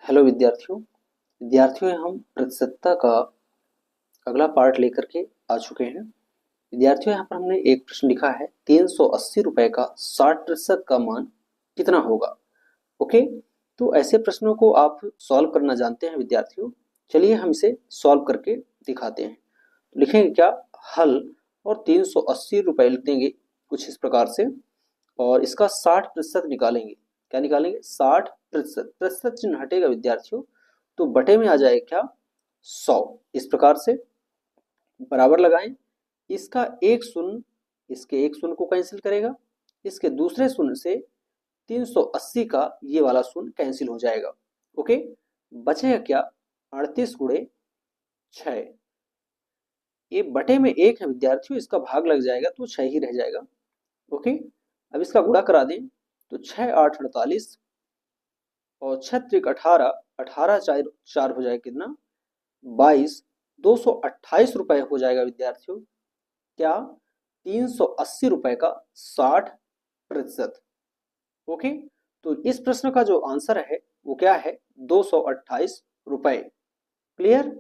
Hello विद्यार्थियों हम प्रतिशतता का अगला पार्ट लेकर के आ चुके हैं। विद्यार्थियों यहाँ पर हमने एक प्रश्न लिखा है 380 रुपए का 60% का मान कितना होगा। ओके, तो ऐसे प्रश्नों को आप सॉल्व करना जानते हैं विद्यार्थियों। चलिए हम इसे सॉल्व करके दिखाते हैं। तो लिखेंगे क्या, हल और 380 रुपए लिख देंगे कुछ इस प्रकार से, और इसका 60% निकालेंगे। क्या निकालेंगे? 60%। प्रतिशत चिन्ह हटेगा विद्यार्थियों, तो बटे में आ जाएगा क्या, 100। इस प्रकार से बराबर लगाएं। इसका एक शून्य इसके एक शून्य को कैंसिल करेगा, इसके दूसरे शून्य से 380 का ये वाला शून्य कैंसिल हो जाएगा। ओके, बचेगा क्या, 38 गुणे 6। ये बटे में 1 है विद्यार्थियों, इसका भाग लग जाएगा तो 6 ही रह जाएगा। ओके, अब इसका गुणा करा दें तो 6 8 48 और 6 त्रिक 18, 18 4 हो जाएगा कितना, 22। 228 रुपए हो जाएगा विद्यार्थियों। क्या? 380 रुपए का 60%। ओके, तो इस प्रश्न का जो आंसर है वो क्या है, 228 रुपए। क्लियर?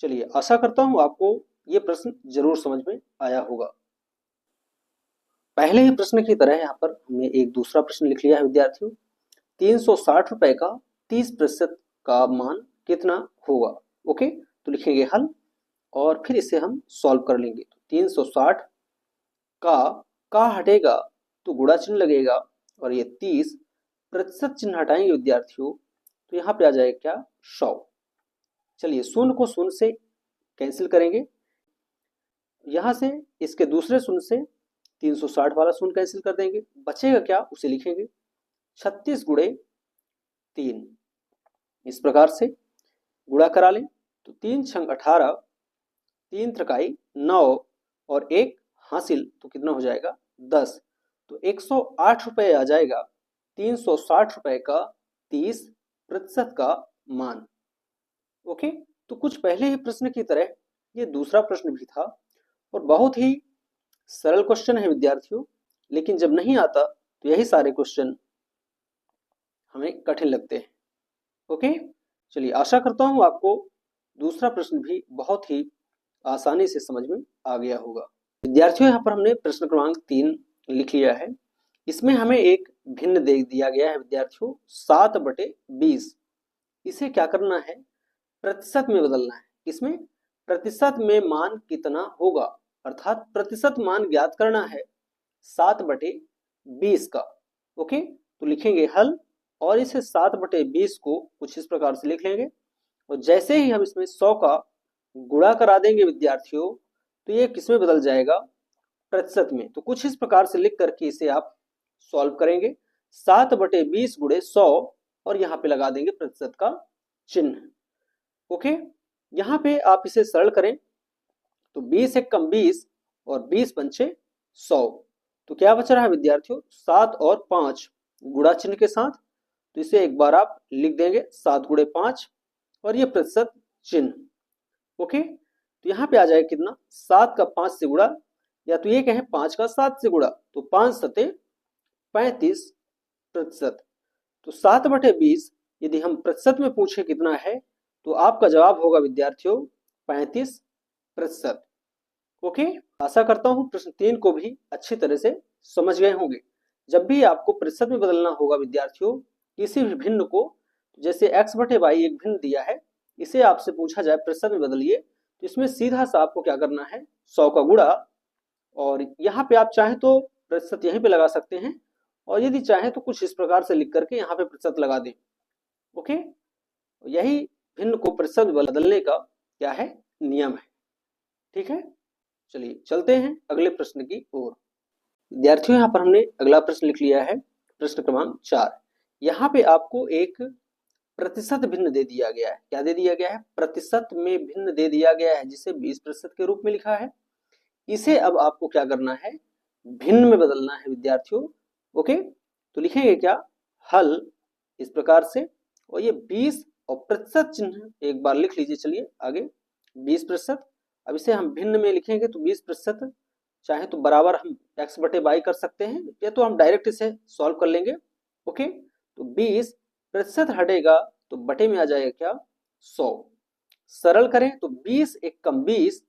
चलिए, आशा करता हूं आपको ये प्रश्न जरूर समझ में आया होगा। पहले ही प्रश्न की तरह यहाँ पर हमने एक दूसरा प्रश्न लिख लिया है विद्यार्थियों। 360 रुपए का 30% का मान कितना होगा। ओके, तो लिखेंगे हल और फिर इसे हम सॉल्व कर लेंगे। तो 360 का हटेगा तो गुणा चिन्ह लगेगा, और ये 30 प्रतिशत चिन्ह हटाएंगे विद्यार्थियों, तो यहाँ पे आ जाएगा क्या, 100। चलिए, शून्य को शून्य से कैंसिल करेंगे, यहां से इसके दूसरे शून्य से 360 वाला शून्य कैंसिल कर देंगे। बचेगा क्या, उसे लिखेंगे 36 गुणे 3। इस प्रकार से गुणा करा लें तो 3 छंग 18, 3 त्रिकाई 9 और 1 हासिल तो कितना हो जाएगा, 10। तो 108 रुपए आ जाएगा 360 रुपए का 30% का मान। ओके, तो कुछ पहले ही प्रश्न की तरह ये दूसरा प्रश्न भी था, और बहुत ही सरल क्वेश्चन है विद्यार्थियों, लेकिन जब नहीं आता तो यही सारे क्वेश्चन हमें कठिन लगते हैं। ओके, चलिए, आशा करता हूं आपको दूसरा प्रश्न भी बहुत ही आसानी से समझ में आ गया होगा। विद्यार्थियों, यहाँ पर हमने प्रश्न क्रमांक 3 लिख लिया है। इसमें हमें एक भिन्न दे दिया गया है विद्यार्थियों, 7/20। इसे क्या करना है, प्रतिशत में बदलना है। इसमें प्रतिशत में मान कितना होगा, अर्थात प्रतिशत मान ज्ञात करना है 7/20 का। ओके, तो लिखेंगे हल और इसे 7/20 को कुछ इस प्रकार से लिख लेंगे, और जैसे ही हम इसमें 100 का गुणा करा देंगे विद्यार्थियों, तो ये किसमें बदल जाएगा, प्रतिशत में। तो कुछ इस प्रकार से लिख करके इसे आप सॉल्व करेंगे, 7/20 गुणे 100, और यहाँ पे लगा देंगे प्रतिशत का चिन्ह। ओके, यहाँ पे आप इसे सरल करें तो 20 एक कम 20 और 20 पंचे 100, तो क्या बच रहा है विद्यार्थियों, 7 और 5 गुणा चिन्ह के साथ। तो इसे एक बार आप लिख देंगे 7 गुणे 5 और ये प्रतिशत चिन्ह। ओके, तो यहाँ पे आ जाएगा कितना, 7 का 5 से गुणा, या तो ये कहें 5 का 7 से गुणा, तो 5 सते 35%। तो 7/20 यदि हम प्रतिशत में पूछे कितना है, तो आपका जवाब होगा विद्यार्थियों 35%। ओके, आशा करता हूं प्रश्न 3 को भी अच्छी तरह से समझ गए होंगे। जब भी आपको प्रतिशत में बदलना होगा विद्यार्थियों किसी भी भिन्न को, जैसे x/y एक भिन्न दिया है, इसे आपसे पूछा जाए प्रतिशत में बदलिए, तो इसमें सीधा सा आपको क्या करना है, 100 का गुणा, और यहाँ पे आप चाहें तो प्रतिशत यहीं पे लगा सकते हैं, और यदि चाहें तो कुछ इस प्रकार से लिख करके यहाँ पे प्रतिशत लगा दें। ओके, यही भिन्न को प्रतिशत में बदलने का क्या है, नियम है। ठीक है, चलिए चलते हैं अगले प्रश्न की ओर। विद्यार्थियों, यहाँ पर हमने अगला प्रश्न लिख लिया है, प्रश्न क्रमांक 4। यहाँ पे आपको एक प्रतिशत भिन्न दे दिया गया है। क्या दे दिया गया है, प्रतिशत में भिन्न दे दिया गया है, जिसे 20% के रूप में लिखा है। इसे अब आपको क्या करना है, भिन्न में बदलना है विद्यार्थियों। ओके, तो लिखेंगे क्या, हल इस प्रकार से, और ये 20 और प्रतिशत चिन्ह एक बार लिख लीजिए। चलिए आगे, 20%। अब इसे हम भिन्न में लिखेंगे तो 20%, चाहे तो बराबर हम x/y कर सकते हैं, या तो हम डायरेक्ट इसे सॉल्व कर लेंगे। ओके, तो 20% हटेगा तो बटे में आ जाएगा क्या 100। सरल करें तो 20 एक कम 20,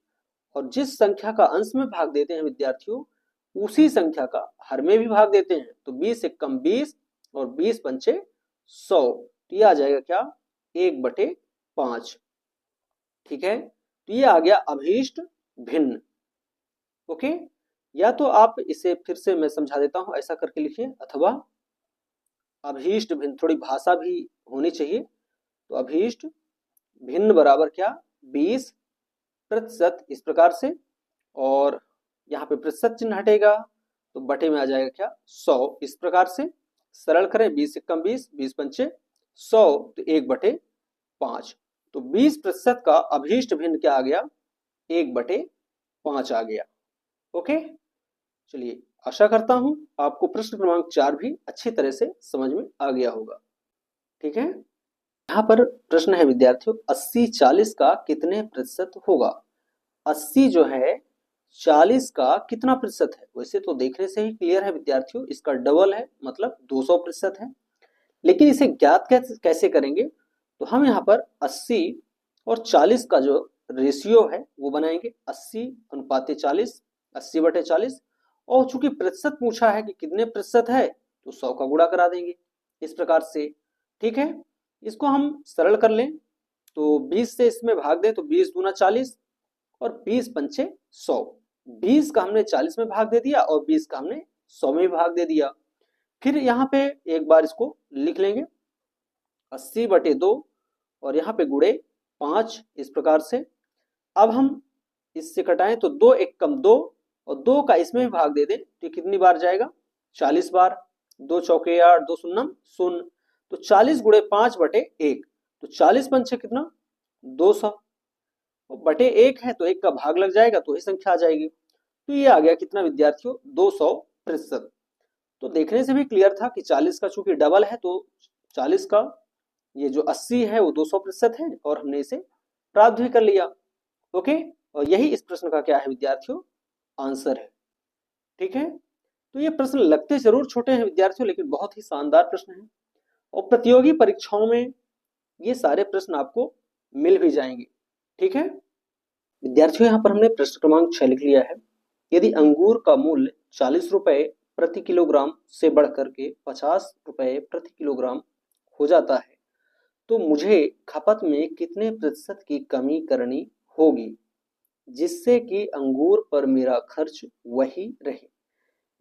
और जिस संख्या का अंश में भाग देते हैं विद्यार्थियों उसी संख्या का हर में भी भाग देते हैं। तो 20 एक कम 20 और 20 पंचे 100, तो ये आ जाएगा क्या 1/5। ठीक है, तो ये आ गया अभीष्ट भिन्न। ओके, या तो आप इसे फिर से मैं समझा देता हूं, ऐसा करके लिखिए, अथवा अभीष्ट भिन्न, थोड़ी भाषा भी होनी चाहिए। तो अभीष्ट भिन्न बराबर क्या 20% इस प्रकार से, और यहाँ पे प्रतिशत चिन्ह हटेगा तो बटे में आ जाएगा क्या 100 इस प्रकार से। सरल करें 20 से कम 20, 20 पंचे 100, तो 1/5। तो 20% का अभीष्ट भिन्न क्या आ गया 1/5 आ गया। ओके, चलिए आशा करता हूं आपको प्रश्न क्रमांक 4 भी अच्छी तरह से समझ में आ गया होगा। ठीक है, यहाँ पर प्रश्न है विद्यार्थियों 80-40 का कितने प्रतिशत होगा। 80 जो है 40 का कितना प्रतिशत है, वैसे तो देखने से ही क्लियर है विद्यार्थियों, इसका डबल है मतलब 200% है। लेकिन इसे ज्ञात कैसे करेंगे, तो हम यहाँ पर 80 और 40 का जो रेशियो है वो बनाएंगे, 80:40, 80/40, और चूंकि प्रतिशत पूछा है कि कितने प्रतिशत है तो 100 का गुणा करा देंगे इस प्रकार से। ठीक है, इसको हम सरल कर लें तो 20 से इसमें भाग दें तो 20 दूना 40 और 20 पंचे 100। 20 का हमने 40 में भाग दे दिया और 20 का हमने 100 में भाग दे दिया। फिर यहाँ पे एक बार इसको लिख लेंगे 80/2 और यहाँ पे गुणे 5 इस प्रकार से। अब हम इससे कटाएं तो 2 एक कम 2 और 2 का इसमें भी भाग दे दें तो कितनी बार जाएगा 40 बार। 2 चौके 8, 2 शून्यम शून्य, तो 40 गुणे 5/1, तो 40 पंचे कितना 200, बटे 1 है तो 1 का भाग लग जाएगा तो ही संख्या आ जाएगी। तो ये आ गया कितना विद्यार्थियों 200%। तो देखने से भी क्लियर था कि 40 का चूंकि डबल है तो 40 का ये जो 80 है वो 200% है, और हमने इसे प्राप्त भी कर लिया। ओके, और यही इस प्रश्न का क्या है विद्यार्थियों आंसर है। ठीक है, तो ये प्रश्न लगते जरूर छोटे हैं विद्यार्थियों, लेकिन बहुत ही शानदार प्रश्न है, और प्रतियोगी परीक्षाओं में ये सारे प्रश्न आपको मिल भी जाएंगे। ठीक है विद्यार्थियों, यहाँ पर हमने प्रश्न क्रमांक 6 लिख लिया है। यदि अंगूर का मूल्य 40 रुपए प्रति किलोग्राम से बढ़कर के 50 रुपए प्रति किलोग्राम हो जाता है तो मुझे खपत में कितने प्रतिशत की कमी करनी होगी जिससे कि अंगूर पर मेरा खर्च वही रहे।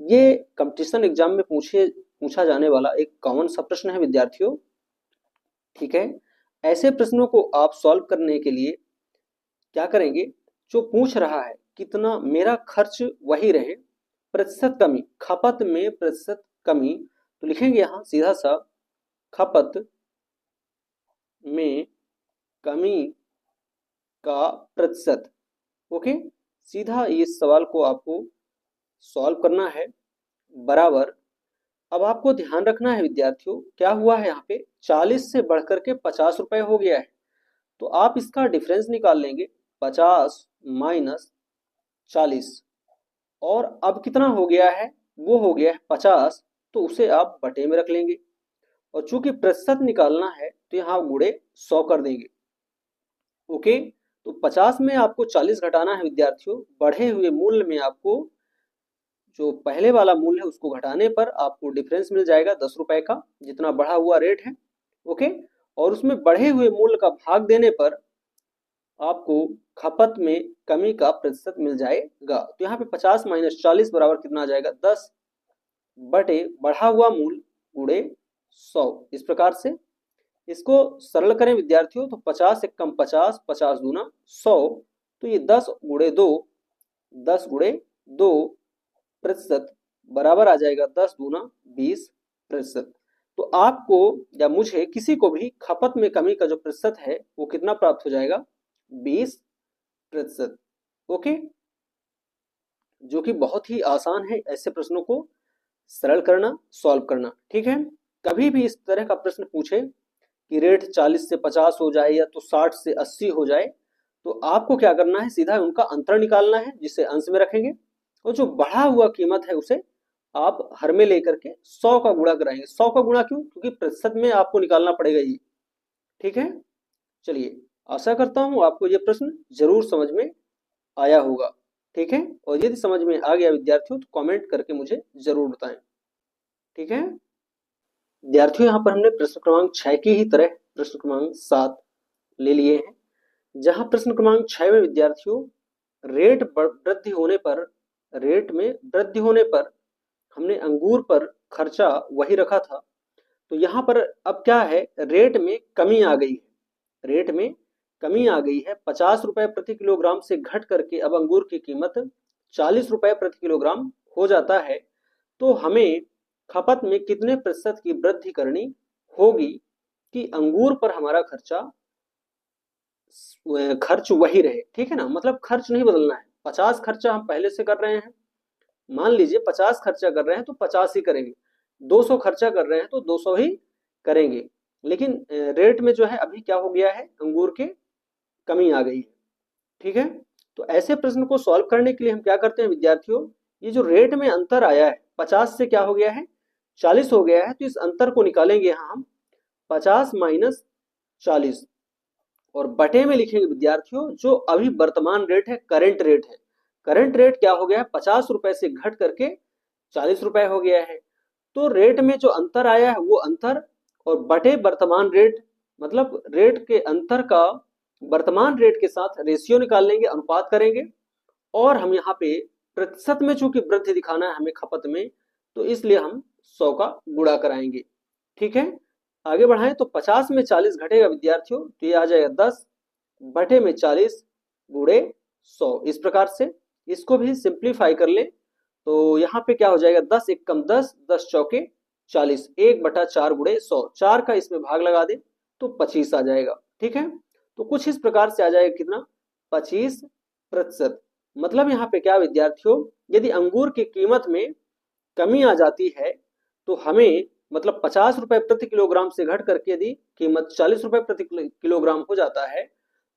ये कंपटीशन एग्जाम में पूछा जाने वाला एक कॉमन सा प्रश्न है विद्यार्थियों। ठीक है, ऐसे प्रश्नों को आप सॉल्व करने के लिए क्या करेंगे, जो पूछ रहा है कितना मेरा खर्च वही रहे, प्रतिशत कमी, खपत में प्रतिशत कमी, तो लिखेंगे यहां सीधा सा खपत में कमी का प्रतिशत। ओके, सीधा इस सवाल को आपको सॉल्व करना है बराबर। अब आपको ध्यान रखना है विद्यार्थियों, क्या हुआ है यहाँ पे 40 से बढ़कर के 50 रुपए हो गया है, तो आप इसका डिफरेंस निकाल लेंगे 50 माइनस 40, और अब कितना हो गया है वो हो गया है 50, तो उसे आप बटे में रख लेंगे, और चूंकि प्रतिशत निकालना है तो यहाँ गुणे 100 कर देंगे। ओके, तो 50 में आपको 40 घटाना है विद्यार्थियों, बढ़े हुए मूल्य में आपको जो पहले वाला मूल्य है उसको घटाने पर आपको डिफरेंस मिल जाएगा 10 रुपए का, जितना बढ़ा हुआ रेट है। ओके, और उसमें बढ़े हुए मूल्य का भाग देने पर आपको खपत में कमी का प्रतिशत मिल जाएगा। तो यहाँ पे 50 माइनस 40 बराबर कितना आ जाएगा 10 बटे बढ़ा हुआ मूल्य गुणे 100 इस प्रकार से। इसको सरल करें विद्यार्थियों तो 50 एक कम 50, 50 दूना 100, तो ये 10 गुणे 2, 10 गुणे 2 प्रतिशत बराबर आ जाएगा 10 दूना 20%। तो आपको या मुझे किसी को भी खपत में कमी का जो प्रतिशत है वो कितना प्राप्त हो जाएगा 20%। ओके, जो कि बहुत ही आसान है ऐसे प्रश्नों को सरल करना, सॉल्व करना। ठीक है, कभी भी इस तरह का प्रश्न पूछे कि रेट 40 से 50 हो जाए या तो 60 से 80 हो जाए, तो आपको क्या करना है सीधा उनका अंतर निकालना है जिसे अंश में रखेंगे, और जो बढ़ा हुआ कीमत है उसे आप हर में लेकर के 100 का गुणा कराएंगे। 100 का गुणा क्यों, क्योंकि प्रतिशत में आपको निकालना पड़ेगा ये, ठीक है, चलिए आशा करता हूं आपको ये प्रश्न जरूर समझ में आया होगा। ठीक है, और यदि समझ में आ गया विद्यार्थियों तो कमेंट करके मुझे जरूर बताएं। ठीक है विद्यार्थियों, यहाँ पर हमने प्रश्न क्रमांक 6 की ही तरह प्रश्न क्रमांक 7 ले लिए हैं, जहां प्रश्न क्रमांक 6 में विद्यार्थियों रेट में वृद्धि होने पर हमने अंगूर पर खर्चा वही रखा था। तो यहाँ पर अब क्या है, रेट में कमी आ गई है। रेट में कमी आ गई है, 50 रुपए प्रति किलोग्राम से घट करके अब अंगूर की कीमत 40 रुपए प्रति किलोग्राम हो जाता है। तो हमें खपत में कितने प्रतिशत की वृद्धि करनी होगी कि अंगूर पर हमारा खर्च वही रहे। ठीक है ना, मतलब खर्च नहीं बदलना है। 50 खर्चा हम पहले से कर रहे हैं, मान लीजिए 50 खर्चा कर रहे हैं तो 50 ही करेंगे, 200 खर्चा कर रहे हैं तो 200 ही करेंगे। लेकिन रेट में जो है अभी क्या हो गया है, अंगूर के कमी आ गई है। ठीक है, तो ऐसे प्रश्न को सॉल्व करने के लिए हम क्या करते हैं विद्यार्थियों, ये जो रेट में अंतर आया है 50 से क्या हो गया है 40 हो गया है, तो इस अंतर को निकालेंगे यहाँ हम 50 माइनस 40 और बटे में लिखेंगे विद्यार्थियों जो अभी वर्तमान रेट है, करंट रेट है। करंट रेट क्या हो गया है, 50 रुपए से घट करके 40 रुपए हो गया है। तो रेट में जो अंतर आया है वो अंतर और बटे वर्तमान रेट, मतलब रेट के अंतर का वर्तमान रेट के साथ रेशियो निकाल लेंगे, अनुपात करेंगे। और हम यहाँ पे प्रतिशत में चूंकि वृद्धि दिखाना है हमें खपत में, तो इसलिए हम 100 का गुणा कराएंगे। ठीक है, आगे बढ़ाएं तो 50 में 40 घटेगा विद्यार्थियों, तो ये आ जाएगा 10 बटे में 40 गुणे 100। इस प्रकार से इसको भी सिंप्लीफाई कर ले तो यहाँ पे क्या हो जाएगा, 10 एक कम 10, 10 चौके 40, 1/4 गुणे 100, 4 का इसमें भाग लगा दे तो 25 आ जाएगा। ठीक है, तो कुछ इस प्रकार से आ जाएगा कितना, 25%। मतलब यहाँ पे क्या विद्यार्थियों, यदि अंगूर की कीमत में कमी आ जाती है तो हमें, मतलब 50 रुपए प्रति किलोग्राम से घट करके यदि कीमत 40 रुपए प्रति किलोग्राम हो जाता है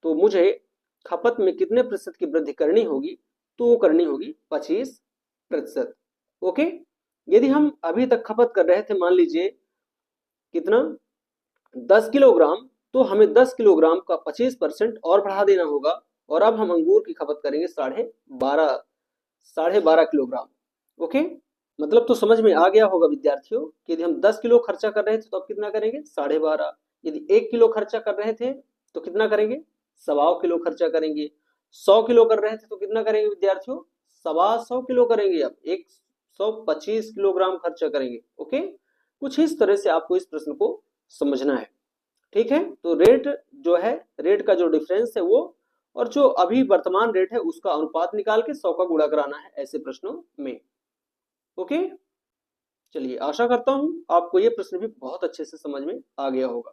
तो मुझे खपत में कितने प्रतिशत की वृद्धि करनी होगी, तो वो करनी होगी 25%। ओके, यदि हम अभी तक खपत कर रहे थे मान लीजिए कितना 10 किलोग्राम, तो हमें 10 किलोग्राम का 25% और बढ़ा देना होगा और अब हम अंगूर की खपत करेंगे 12.5 किलोग्राम। ओके, मतलब तो समझ में आ गया होगा विद्यार्थियों कि यदि हम 10 किलो खर्चा कर रहे थे तो अब कितना करेंगे 12.5, यदि 1 किलो खर्चा कर रहे थे तो कितना करेंगे 1.25 किलो खर्चा करेंगे, 100 किलो कर रहे थे तो कितना करेंगे विद्यार्थियों 125 किलो करेंगे, अब 125 किलोग्राम खर्चा करेंगे। ओके, कुछ इस तरह से आपको इस प्रश्न को समझना है। ठीक है, तो रेट जो है, रेट का जो डिफरेंस है वो और जो अभी वर्तमान रेट है उसका अनुपात निकाल के 100 का गुणा कराना है ऐसे प्रश्नों में। ओके, चलिए आशा करता हूं आपको ये प्रश्न भी बहुत अच्छे से समझ में आ गया होगा।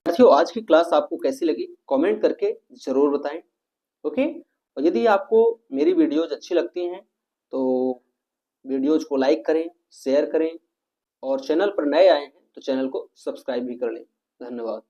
साथियों, आज की क्लास आपको कैसी लगी कमेंट करके जरूर बताएं। ओके, और यदि आपको मेरी वीडियोज अच्छी लगती हैं तो वीडियोज को लाइक करें, शेयर करें और चैनल पर नए आए हैं तो चैनल को सब्सक्राइब भी कर लें। धन्यवाद।